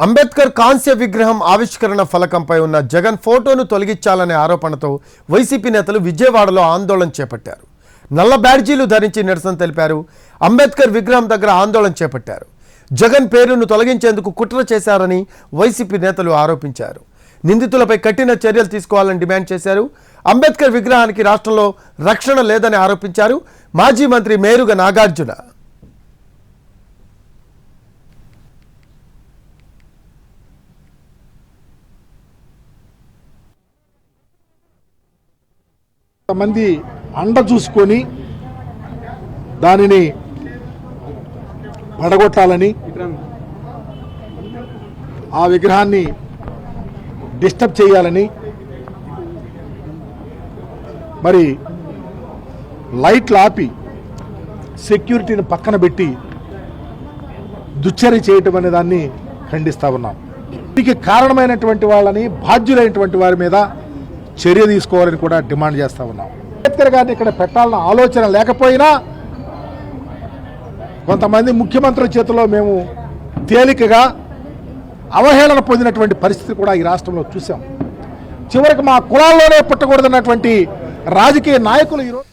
అంబేద్కర్ కాంస్య విగ్రహం ఆవిష్కరణ ఫలకంపై ఉన్న జగన్ ఫోటోను తొలగించాలనే ఆరోపణతో వైసీపీ నేతలు విజయవాడలో ఆందోళన చేపట్టారు. నల్ల బ్యాడ్జీలు ధరించి నిరసన తెలిపారు. అంబేద్కర్ విగ్రహం దగ్గర ఆందోళన చేపట్టారు. జగన్ పేరును తొలగించేందుకు కుట్ర చేశారని వైసీపీ నేతలు ఆరోపించారు. నిందితులపై కఠిన చర్యలు తీసుకోవాలని డిమాండ్ చేశారు. అంబేద్కర్ విగ్రహానికి రాష్ట్రంలో రక్షణ లేదని ఆరోపించారు. మాజీ మంత్రి మేరుగ నాగార్జున మంది అండ చూసుకొని దానిని పడగొట్టాలని, ఆ విగ్రహాన్ని డిస్టర్బ్ చేయాలని, మరి లైట్లు ఆపి సెక్యూరిటీని పక్కన పెట్టి దుశ్చర్య చేయటం అనే దాన్ని ఖండిస్తూ ఉన్నాం. దీనికి కారణమైనటువంటి వాళ్ళని, బాధ్యులైనటువంటి వారి మీద చర్య తీసుకోవాలని కూడా డిమాండ్ చేస్తూ ఉన్నాం. అంబేద్కర్ గారిని ఇక్కడ పెట్టాలన్న ఆలోచన లేకపోయినా కొంతమంది ముఖ్యమంత్రుల చేతిలో మేము తేలికగా అవహేళన పొందినటువంటి పరిస్థితి కూడా ఈ రాష్ట్రంలో చూసాం. చివరికి మా కులాల్లోనే పుట్టకూడదన్నటువంటి రాజకీయ నాయకులు ఈరోజు